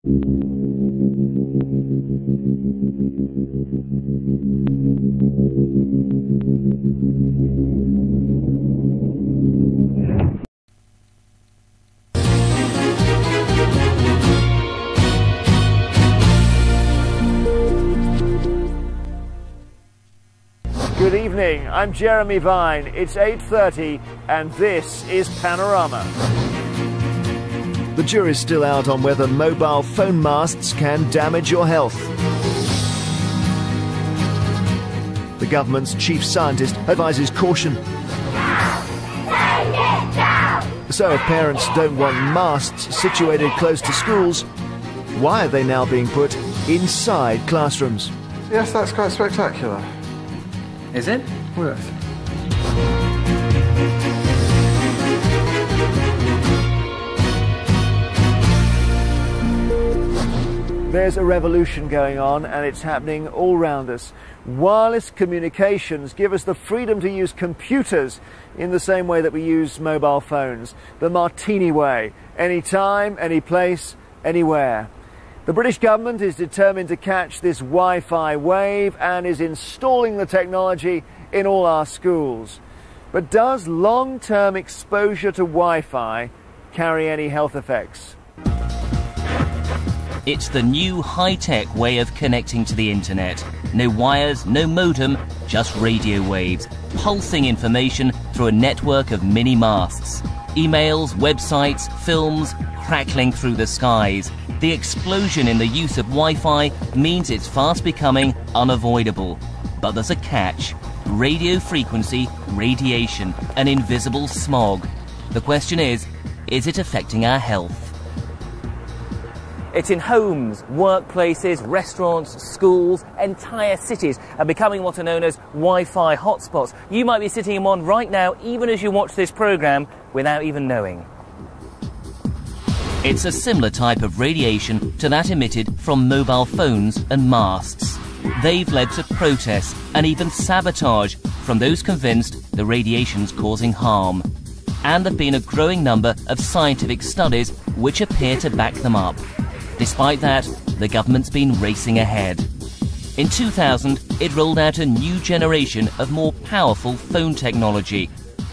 Good evening, I'm Jeremy Vine. It's 8:30 and this is Panorama. The jury's still out on whether mobile phone masts can damage your health. The government's chief scientist advises caution. So if parents don't want masts situated close to schools, why are they now being put inside classrooms? Yes, that's quite spectacular. Is it? Yes. There's a revolution going on and it's happening all around us. Wireless communications give us the freedom to use computers in the same way that we use mobile phones. The Martini way. Anytime, any place, anywhere. The British government is determined to catch this Wi-Fi wave and is installing the technology in all our schools. But does long-term exposure to Wi-Fi carry any health effects? It's the new high-tech way of connecting to the internet. No wires, no modem, just radio waves, pulsing information through a network of mini masts. Emails, websites, films, crackling through the skies. The explosion in the use of Wi-Fi means it's fast becoming unavoidable. But there's a catch. Radio frequency, radiation, an invisible smog. The question is it affecting our health? It's in homes, workplaces, restaurants, schools, entire cities are becoming what are known as Wi-Fi hotspots. You might be sitting in one right now, even as you watch this programme, without even knowing. It's a similar type of radiation to that emitted from mobile phones and masts. They've led to protests and even sabotage from those convinced the radiation's causing harm. And there've been a growing number of scientific studies which appear to back them up. Despite that, the government's been racing ahead. In 2000, it rolled out a new generation of more powerful phone technology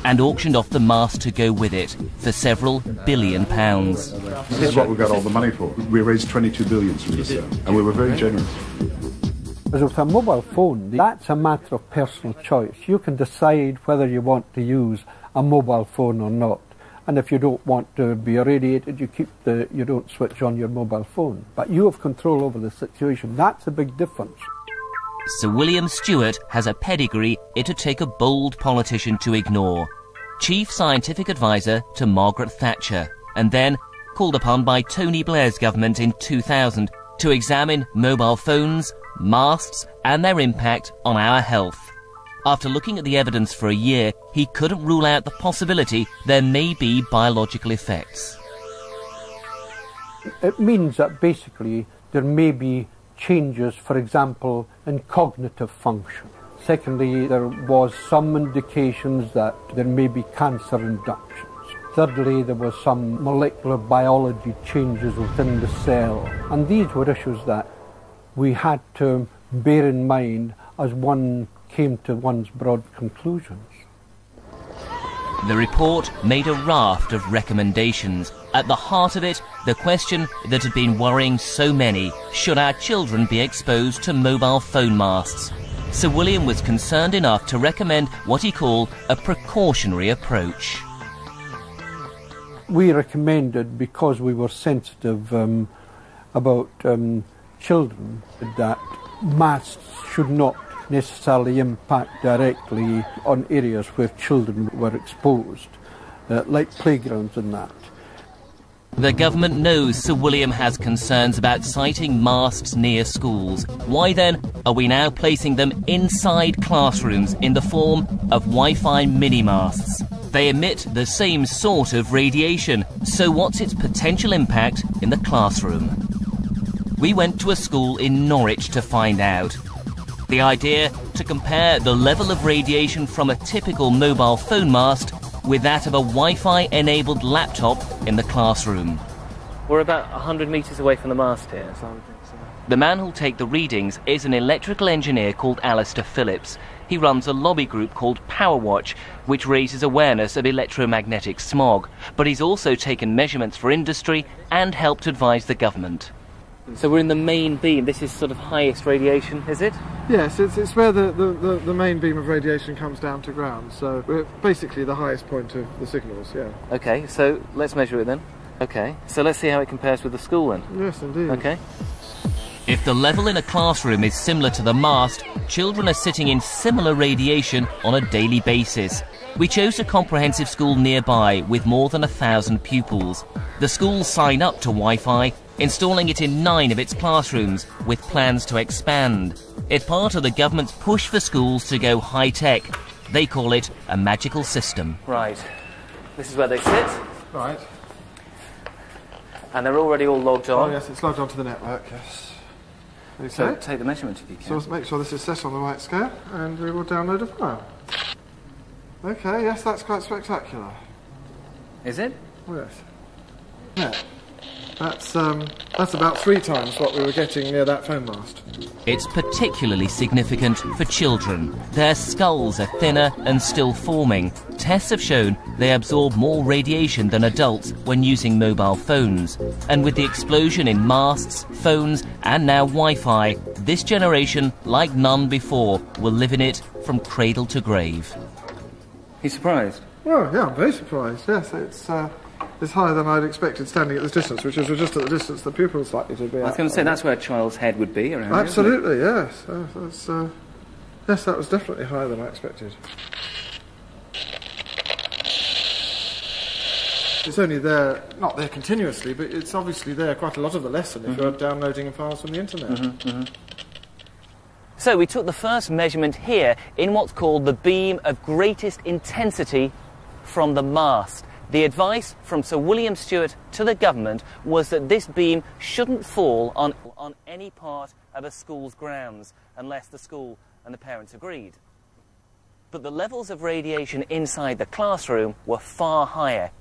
and auctioned off the mast to go with it for several £billion. This is what we got all the money for. We raised 22 billion through this, and we were very generous. As with a mobile phone, that's a matter of personal choice. You can decide whether you want to use a mobile phone or not. And if you don't want to be irradiated, you don't switch on your mobile phone. But you have control over the situation. That's a big difference. Sir William Stewart has a pedigree it'd take a bold politician to ignore. Chief Scientific Advisor to Margaret Thatcher, and then called upon by Tony Blair's government in 2000 to examine mobile phones, masts and their impact on our health. After looking at the evidence for a year, he couldn't rule out the possibility there may be biological effects. It means that basically there may be changes, for example, in cognitive function. Secondly, there was some indications that there may be cancer inductions. Thirdly, there was some molecular biology changes within the cell. And these were issues that we had to bear in mind as one came to one's broad conclusions. The report made a raft of recommendations. At the heart of it, the question that had been worrying so many: should our children be exposed to mobile phone masts? Sir William was concerned enough to recommend what he called a precautionary approach. We recommended, because we were sensitive about children, that masts should not necessarily impact directly on areas where children were exposed, like playgrounds and that. The government knows Sir William has concerns about siting masts near schools. Why then are we now placing them inside classrooms in the form of Wi-Fi mini-masts? They emit the same sort of radiation, so what's its potential impact in the classroom? We went to a school in Norwich to find out. The idea to compare the level of radiation from a typical mobile phone mast with that of a Wi-Fi enabled laptop in the classroom. We're about 100 metres away from the mast here. The man who'll take the readings is an electrical engineer called Alistair Phillips. He runs a lobby group called Powerwatch, which raises awareness of electromagnetic smog. But he's also taken measurements for industry and helped advise the government. So we're in the main beam. This is sort of highest radiation, is it? Yes, it's where the main beam of radiation comes down to ground. So we're basically the highest point of the signals, yeah. OK, so let's measure it then. OK, so let's see how it compares with the school then. Yes, indeed. OK. If the level in a classroom is similar to the mast, children are sitting in similar radiation on a daily basis. We chose a comprehensive school nearby with more than 1,000 pupils. The school signed up to Wi-Fi, installing it in 9 of its classrooms, with plans to expand. It's part of the government's push for schools to go high-tech. They call it a magical system. Right. This is where they sit. Right. And they're already all logged on. Oh yes, it's logged onto the network, yes. Okay. So take the measurement if you can. So let's make sure this is set on the right scale, and we will download a file. Okay, yes, that's quite spectacular. Is it? Oh, yes. Yeah. That's about 3 times what we were getting near that phone mast. It's particularly significant for children. Their skulls are thinner and still forming. Tests have shown they absorb more radiation than adults when using mobile phones. And with the explosion in masts, phones and now Wi-Fi, this generation, like none before, will live in it from cradle to grave. You surprised? Well, yeah, I'm very surprised. Yes, it's higher than I'd expected standing at this distance, which is just at the distance the pupil's likely to be at. I was going to say, that's where a child's head would be around. Absolutely, yes. Yes, that was definitely higher than I expected. It's only there, not there continuously, but it's obviously there quite a lot of the lesson if you're downloading files from the internet. So we took the first measurement here in what's called the beam of greatest intensity from the mast. The advice from Sir William Stewart to the government was that this beam shouldn't fall on any part of a school's grounds unless the school and the parents agreed. But the levels of radiation inside the classroom were far higher,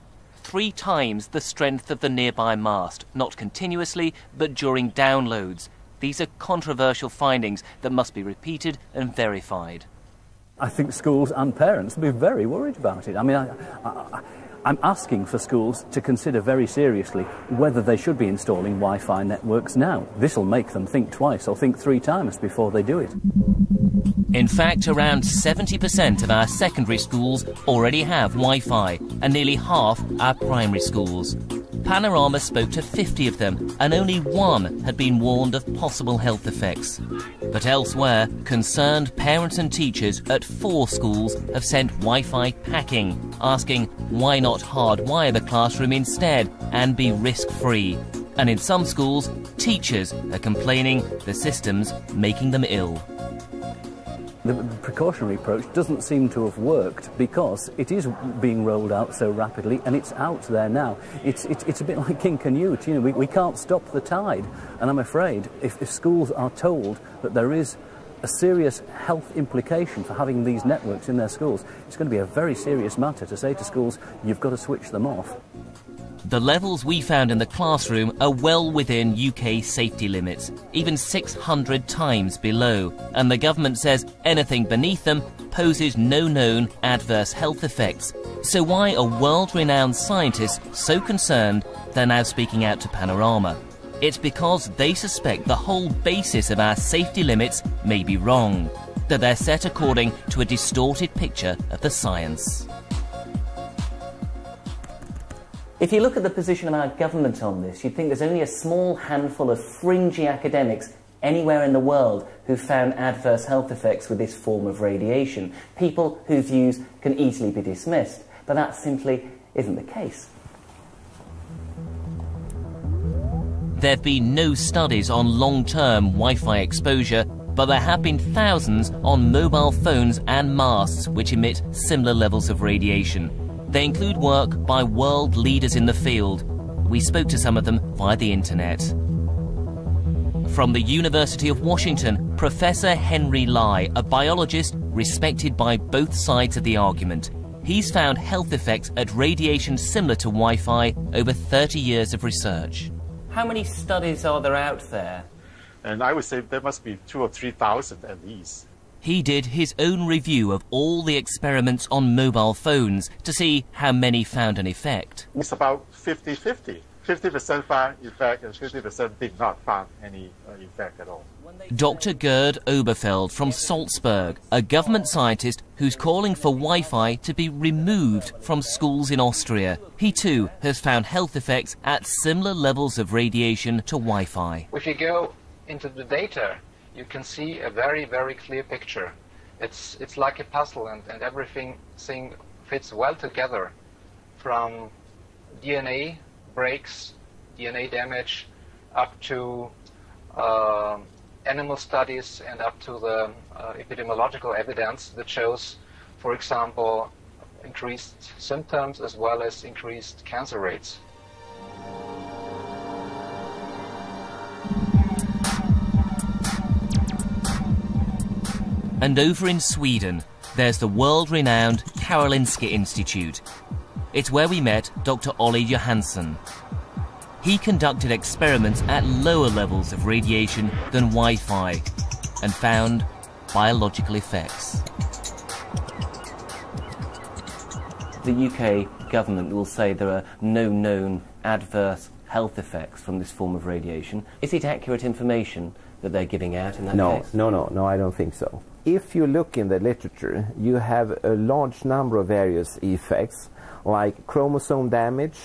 3 times the strength of the nearby mast, not continuously, but during downloads. These are controversial findings that must be repeated and verified. I think schools and parents will be very worried about it. I mean, I'm asking for schools to consider very seriously whether they should be installing Wi-Fi networks now. This will make them think twice or think 3 times before they do it. In fact, around 70% of our secondary schools already have Wi-Fi, and nearly half our primary schools. Panorama spoke to 50 of them, and only 1 had been warned of possible health effects. But elsewhere, concerned parents and teachers at 4 schools have sent Wi-Fi packing, asking why not hardwire the classroom instead and be risk-free. And in some schools, teachers are complaining the system's making them ill. The precautionary approach doesn't seem to have worked because it is being rolled out so rapidly and it's out there now. It's a bit like King Canute, you know, we can't stop the tide. And I'm afraid if schools are told that there is a serious health implication for having these networks in their schools, it's going to be a very serious matter to say to schools, you've got to switch them off. The levels we found in the classroom are well within UK safety limits, even 600 times below, and the government says anything beneath them poses no known adverse health effects. So why are world-renowned scientists so concerned they're now speaking out to Panorama? It's because they suspect the whole basis of our safety limits may be wrong, that they're set according to a distorted picture of the science. If you look at the position of our government on this, you'd think there's only a small handful of fringy academics anywhere in the world who've found adverse health effects with this form of radiation. People whose views can easily be dismissed. But that simply isn't the case. There have been no studies on long-term Wi-Fi exposure, but there have been thousands on mobile phones and masts which emit similar levels of radiation. They include work by world leaders in the field. We spoke to some of them via the internet. From the University of Washington, Professor Henry Lai, a biologist respected by both sides of the argument. He's found health effects at radiation similar to Wi-Fi over 30 years of research. How many studies are there out there? And I would say there must be 2,000 or 3,000 at least. He did his own review of all the experiments on mobile phones to see how many found an effect. It's about 50-50. 50% found effect and 50% did not find any effect at all. Dr. Gerd Oberfeld from Salzburg, a government scientist who's calling for Wi-Fi to be removed from schools in Austria. He too has found health effects at similar levels of radiation to Wi-Fi. If you go into the data, you can see a very, very clear picture. It's like a puzzle, and everything fits well together, from DNA breaks, DNA damage, up to animal studies and up to the epidemiological evidence that shows, for example, increased symptoms as well as increased cancer rates. And over in Sweden, there's the world-renowned Karolinska Institute. It's where we met Dr. Olli Johansson. He conducted experiments at lower levels of radiation than Wi-Fi and found biological effects. The UK government will say there are no known adverse health effects from this form of radiation. Is it accurate information that they're giving out in that case? No, I don't think so. If you look in the literature, you have a large number of various effects, like chromosome damage,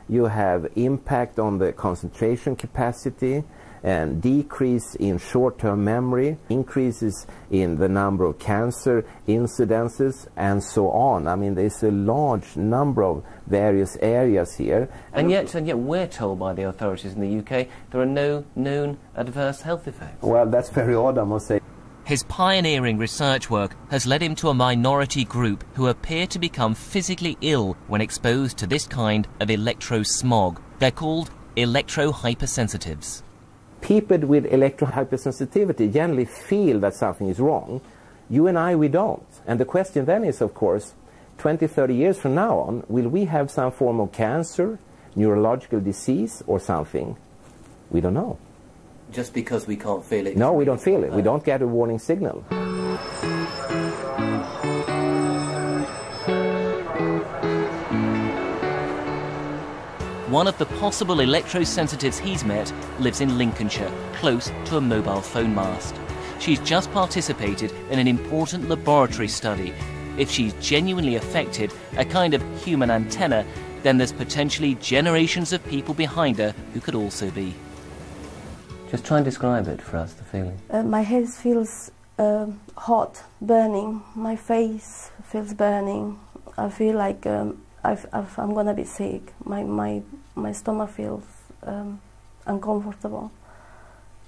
you have impact on the concentration capacity, and decrease in short-term memory, increases in the number of cancer incidences, and so on. I mean, there's a large number of various areas here. And yet we're told by the authorities in the UK there are no known adverse health effects. Well, that's very odd, I must say. His pioneering research work has led him to a minority group who appear to become physically ill when exposed to this kind of electro-smog. They're called electro-hypersensitives. People with electrohypersensitivity generally feel that something is wrong. You and I, we don't. And the question then is, of course, 20, 30 years from now on, will we have some form of cancer, neurological disease, or something? We don't know. Just because we can't feel it? No, we don't feel it. We don't get a warning signal. One of the possible electrosensitives he's met lives in Lincolnshire, close to a mobile phone mast. She's just participated in an important laboratory study. If she's genuinely affected, a kind of human antenna, then there's potentially generations of people behind her who could also be. Just try and describe it for us, the feeling. My head feels hot, burning. My face feels burning. I feel like I'm going to be sick. My stomach feels uncomfortable.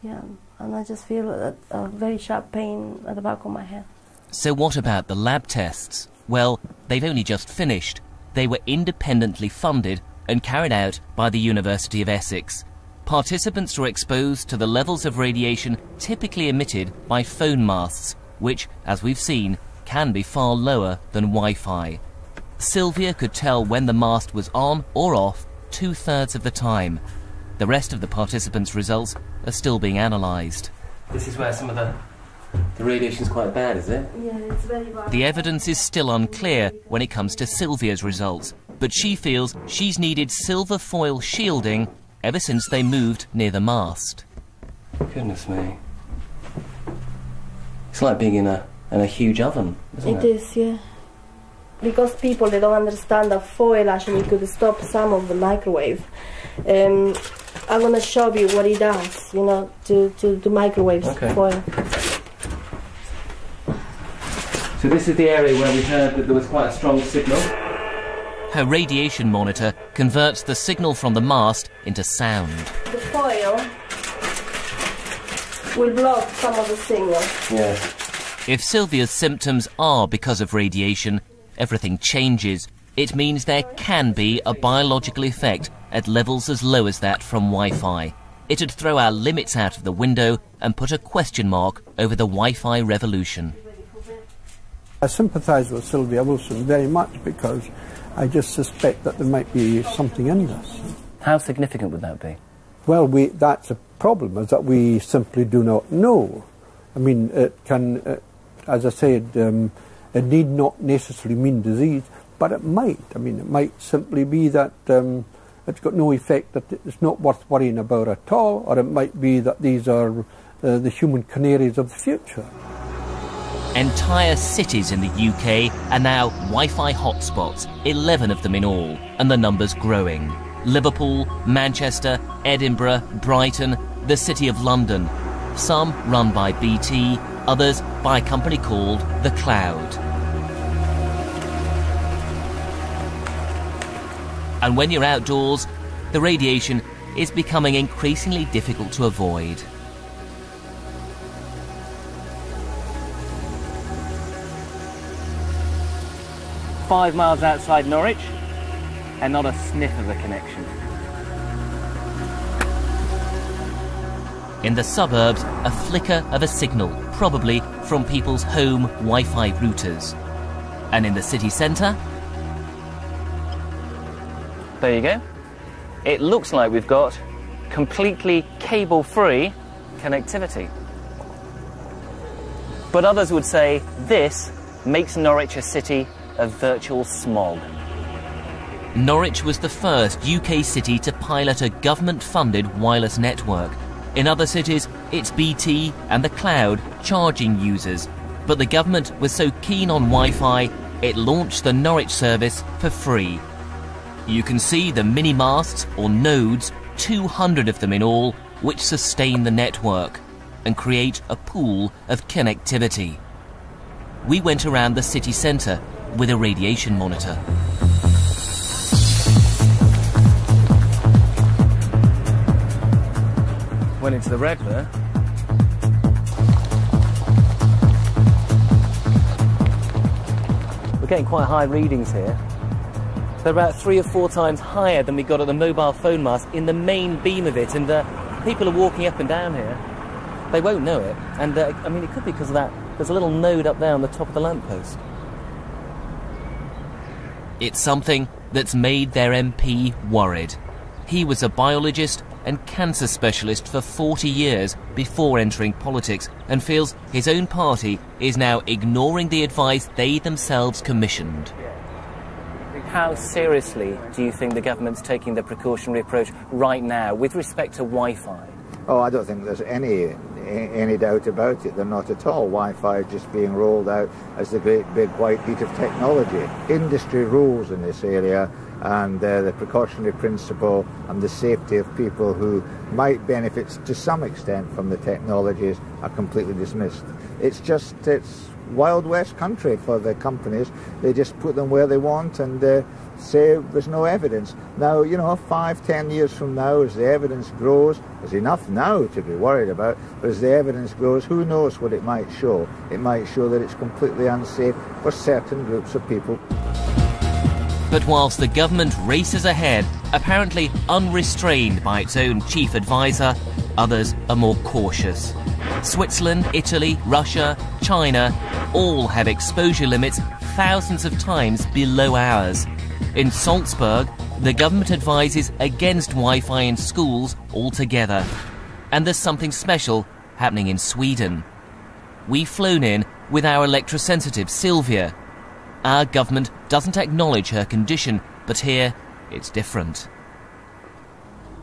Yeah, and I just feel a very sharp pain at the back of my head. So what about the lab tests? Well, they've only just finished. They were independently funded and carried out by the University of Essex. Participants were exposed to the levels of radiation typically emitted by phone masts, which, as we've seen, can be far lower than Wi-Fi. Sylvia could tell when the mast was on or off 2/3 of the time. The rest of the participants' results are still being analysed. This is where some of the radiation's quite bad, is it? Yeah, it's very bad. The evidence is still unclear when it comes to Sylvia's results, but she feels she's needed silver foil shielding ever since they moved near the mast. Goodness me. It's like being in a huge oven, isn't it? It is, yeah. Because people, they don't understand that foil actually could stop some of the microwave. I'm going to show you what it does, you know, to microwaves foil. So this is the area where we heard that there was quite a strong signal. Her radiation monitor converts the signal from the mast into sound. The foil will block some of the signal. Yes. If Sylvia's symptoms are because of radiation, everything changes. It means there can be a biological effect at levels as low as that from Wi-Fi. It'd throw our limits out of the window and put a question mark over the Wi-Fi revolution. I sympathise with Sylvia Wilson very much because I just suspect that there might be something in this. How significant would that be? Well, that's a problem, is that we simply do not know. I mean, it can, as I said, it need not necessarily mean disease, but it might. I mean, it might simply be that it's got no effect, that it's not worth worrying about at all, or it might be that these are the human canaries of the future. Entire cities in the UK are now Wi-Fi hotspots, 11 of them in all, and the number's growing. Liverpool, Manchester, Edinburgh, Brighton, the City of London. Some run by BT, others by a company called The Cloud. And when you're outdoors, the radiation is becoming increasingly difficult to avoid. "5 miles outside Norwich, and not a sniff of a connection." In the suburbs, a flicker of a signal, probably from people's home Wi-Fi routers. And in the city centre, There you go. It looks like we've got completely cable-free connectivity. But others would say this makes Norwich a city of virtual smog. Norwich was the first UK city to pilot a government-funded wireless network. In other cities, it's BT and The Cloud charging users. But the government was so keen on Wi-Fi, it launched the Norwich service for free. You can see the mini-masts, or nodes, 200 of them in all, which sustain the network and create a pool of connectivity. We went around the city centre with a radiation monitor. Went into the red there. We're getting quite high readings here. They're about 3 or 4 times higher than we got at the mobile phone mast in the main beam of it, and people are walking up and down here. They won't know it, and I mean, it could be because of that. There's a little node up there on the top of the lamppost. It's something that's made their MP worried. He was a biologist and cancer specialist for 40 years before entering politics, and feels his own party is now ignoring the advice they themselves commissioned. How seriously do you think the government's taking the precautionary approach right now with respect to Wi-Fi? Oh, I don't think there's any doubt about it. They're not at all. Wi-Fi is just being rolled out as the great big white heat of technology. Industry rules in this area, and the precautionary principle and the safety of people who might benefit to some extent from the technologies are completely dismissed. It's Wild West country for the companies. They just put them where they want and say there's no evidence. Now, 5-10 years from now, as the evidence grows, there's enough now to be worried about, but as the evidence grows, who knows what it might show. It might show that it's completely unsafe for certain groups of people. But whilst the government races ahead, apparently unrestrained by its own chief advisor, others are more cautious. Switzerland, Italy, Russia, China all have exposure limits thousands of times below ours. In Salzburg, the government advises against Wi-Fi in schools altogether. And there's something special happening in Sweden. We've flown in with our electrosensitive Sylvia. Our government doesn't acknowledge her condition, but here it's different.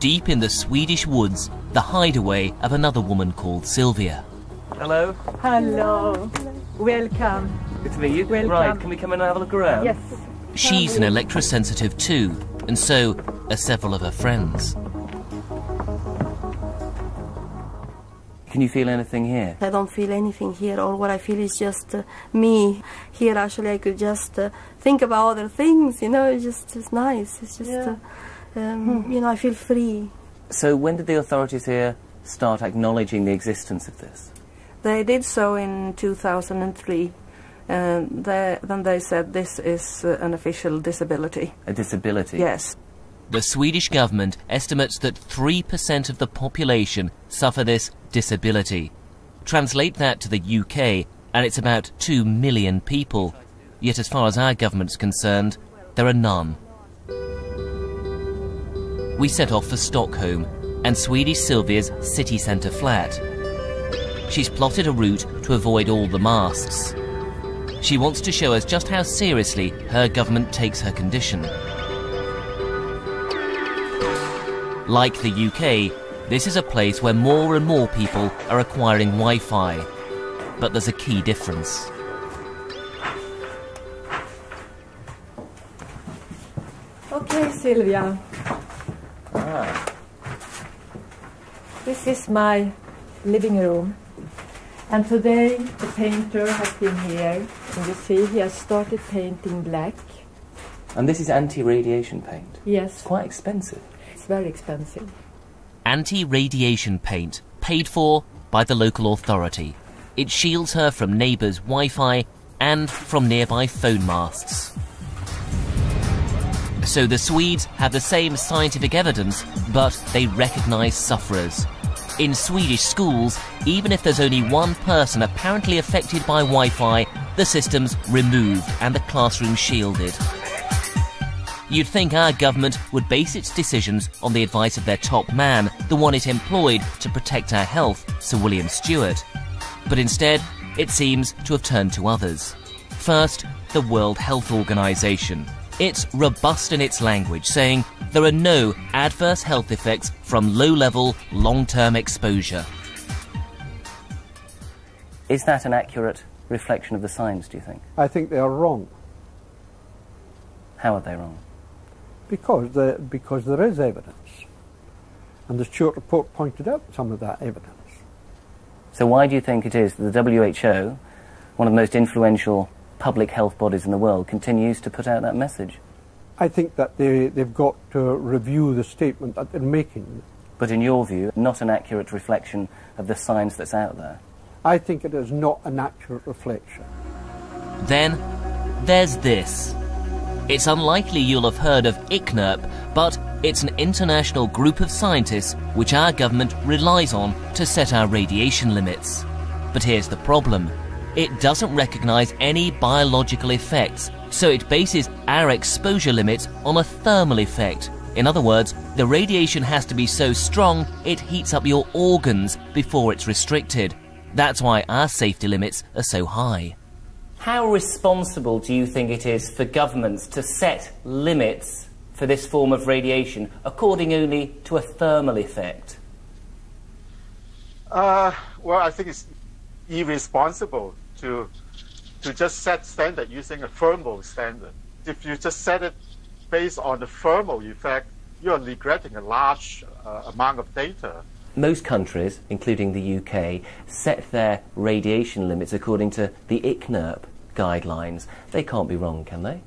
Deep in the Swedish woods, the hideaway of another woman called Sylvia. Hello. Hello. Welcome. Good to meet you. Welcome. Right, can we come and have a look around? Yes. She's an electrosensitive too, and so are several of her friends. Can you feel anything here? I don't feel anything here. All what I feel is just me. Here, actually, I could just think about other things. It's nice. It's just, I feel free. So when did the authorities here start acknowledging the existence of this? They did so in 2003. Then they said this is an official disability. A disability? Yes. The Swedish government estimates that 3% of the population suffer this disability. Translate that to the UK, and it's about 2 million people. Yet as far as our government's concerned, there are none. We set off for Stockholm, and Swedish Sylvia's city centre flat. She's plotted a route to avoid all the masts. She wants to show us just how seriously her government takes her condition. Like the UK, this is a place where more and more people are acquiring Wi-Fi. But there's a key difference. Okay, Sylvia. This is my living room. And today the painter has been here. And you see he has started painting black. And this is anti-radiation paint? Yes. It's quite expensive. It's very expensive. Anti-radiation paint, paid for by the local authority. It shields her from neighbours' Wi-Fi and from nearby phone masts. So the Swedes have the same scientific evidence, but they recognise sufferers. In Swedish schools, even if there's only one person apparently affected by Wi-Fi, the system's removed and the classroom shielded. You'd think our government would base its decisions on the advice of their top man, the one it employed to protect our health, Sir William Stewart. But instead, it seems to have turned to others. First, the World Health Organization. It's robust in its language, saying there are no adverse health effects from low-level, long-term exposure. Is that an accurate reflection of the science, do you think? I think they are wrong. How are they wrong? Because there is evidence. And the Stewart report pointed out some of that evidence. So why do you think it is that the WHO, one of the most influential public health bodies in the world, continues to put out that message? I think that they've got to review the statement that they're making. But in your view, not an accurate reflection of the science that's out there? I think it is not an accurate reflection. Then there's this. It's unlikely you'll have heard of ICNIRP, but it's an international group of scientists which our government relies on to set our radiation limits. But here's the problem. It doesn't recognise any biological effects, so it bases our exposure limits on a thermal effect. In other words, the radiation has to be so strong it heats up your organs before it's restricted. That's why our safety limits are so high. How responsible do you think it is for governments to set limits for this form of radiation according only to a thermal effect? Well, I think it's irresponsible to just set standard using a thermal standard. If you just set it based on the thermal effect, you're neglecting a large amount of data. Most countries, including the UK, set their radiation limits according to the ICNIRP guidelines. They can't be wrong, can they?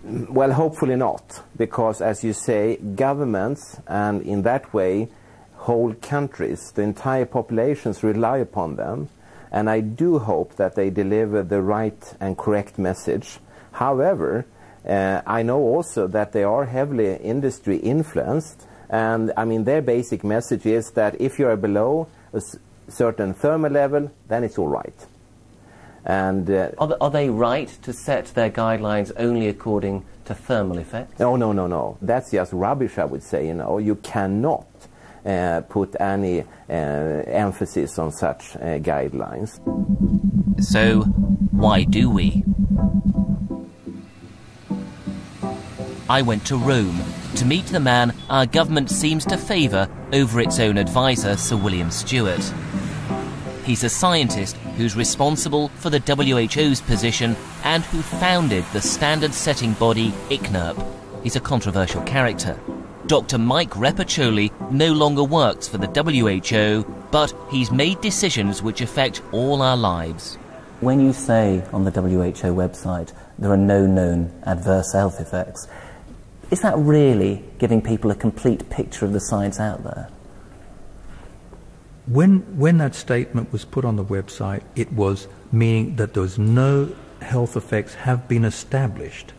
Well, hopefully not, because as you say, governments, and in that way, whole countries, the entire populations rely upon them, and I do hope that they deliver the right and correct message. However, I know also that they are heavily industry influenced, and I mean their basic message is that if you are below a certain thermal level, then it's all right. And are they right to set their guidelines only according to thermal effects? No. That's just rubbish, I would say. You know, you cannot put any emphasis on such guidelines. So, why do we? I went to Rome to meet the man our government seems to favour over its own advisor, Sir William Stewart. He's a scientist who's responsible for the WHO's position and who founded the standard-setting body ICNIRP. He's a controversial character. Dr. Mike Repaccioli no longer works for the WHO, but he's made decisions which affect all our lives. When you say on the WHO website there are no known adverse health effects, is that really giving people a complete picture of the science out there? When that statement was put on the website, it was meaning that there was no health effects have been established.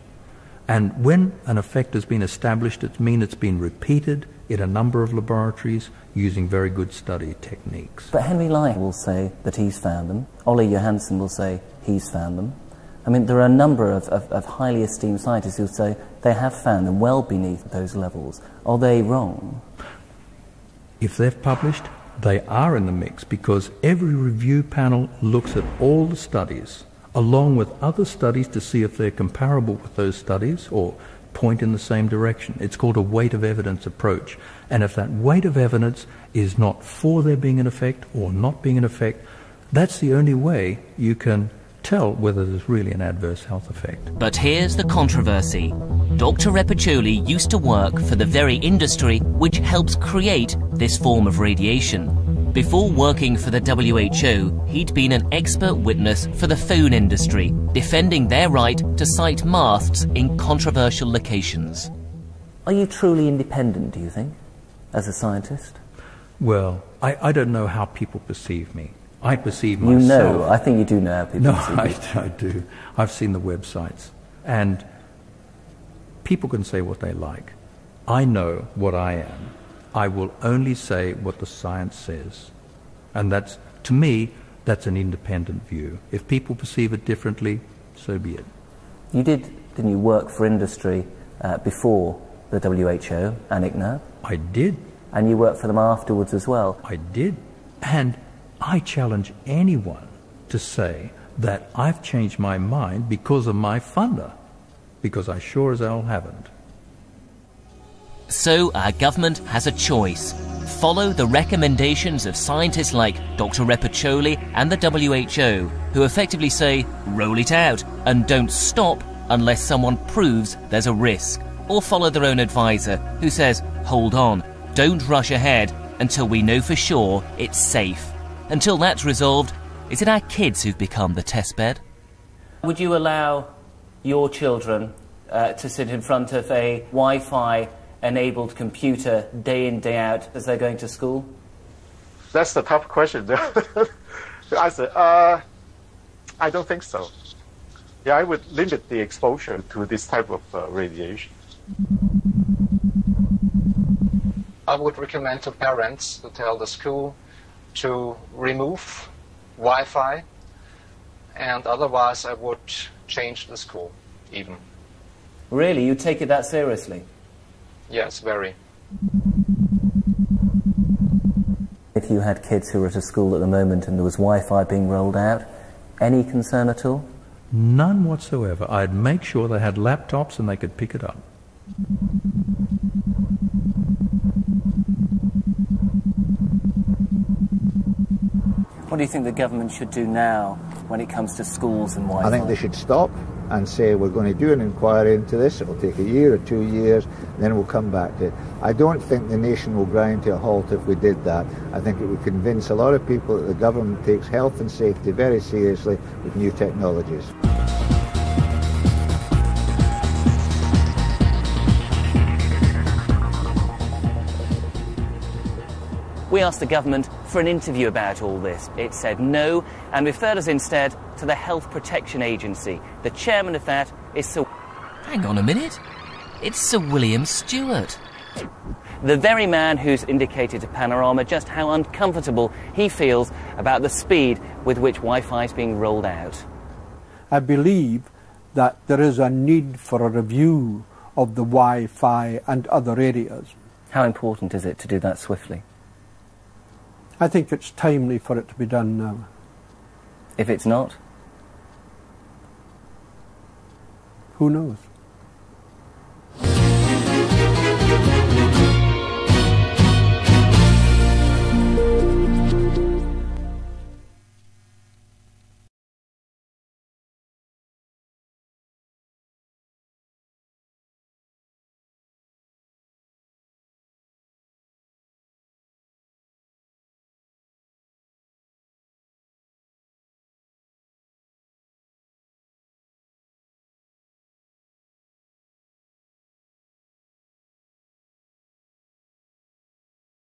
And when an effect has been established, it means it's been repeated in a number of laboratories using very good study techniques. But Henry Lai will say that he's found them. Ole Johansson will say he's found them. I mean, there are a number of highly esteemed scientists who say they have found them well beneath those levels. Are they wrong? If they've published, they are in the mix, because every review panel looks at all the studies, along with other studies, to see if they're comparable with those studies or point in the same direction. It's called a weight of evidence approach. And if that weight of evidence is not for there being an effect or not being an effect, that's the only way you can tell whether there's really an adverse health effect. But here's the controversy. Dr. Repiccioli used to work for the very industry which helps create this form of radiation. Before working for the WHO, he'd been an expert witness for the phone industry, defending their right to site masts in controversial locations. Are you truly independent, do you think, as a scientist? Well, I don't know how people perceive me. I perceive myself. You know, I think you do know how people perceive you. I do. I've seen the websites. And people can say what they like. I know what I am. I will only say what the science says. And that's, to me, that's an independent view. If people perceive it differently, so be it. You didn't you, work for industry before the WHO and ICNIRP? I did. And you worked for them afterwards as well? I did. And I challenge anyone to say that I've changed my mind because of my funder, because I sure as hell haven't. So our government has a choice. Follow the recommendations of scientists like Dr. Repiccioli and the WHO, who effectively say, roll it out and don't stop unless someone proves there's a risk. Or follow their own advisor, who says, hold on, don't rush ahead until we know for sure it's safe. Until that's resolved, is it our kids who've become the testbed? Would you allow your children to sit in front of a Wi-Fi enabled computer day in, day out as they're going to school? That's the tough question. I said, I don't think so. Yeah, I would limit the exposure to this type of radiation. I would recommend to parents to tell the school to remove Wi-Fi, and otherwise I would change the school even. Really? You take it that seriously? Yes, very. If you had kids who were at a school at the moment and there was Wi-Fi being rolled out, any concern at all? None whatsoever. I'd make sure they had laptops and they could pick it up. What do you think the government should do now when it comes to schools and Wi-Fi? I think they should stop and say we're going to do an inquiry into this. It'll take a year or 2 years, then we'll come back to it. I don't think the nation will grind to a halt if we did that. I think it would convince a lot of people that the government takes health and safety very seriously with new technologies. We asked the government for an interview about all this. It said no, and referred us instead to the Health Protection Agency. The chairman of that is Sir... Hang on a minute. It's Sir William Stewart. The very man who's indicated to Panorama just how uncomfortable he feels about the speed with which Wi-Fi is being rolled out. I believe that there is a need for a review of the Wi-Fi and other areas. How important is it to do that swiftly? I think it's timely for it to be done now. If it's not? Who knows?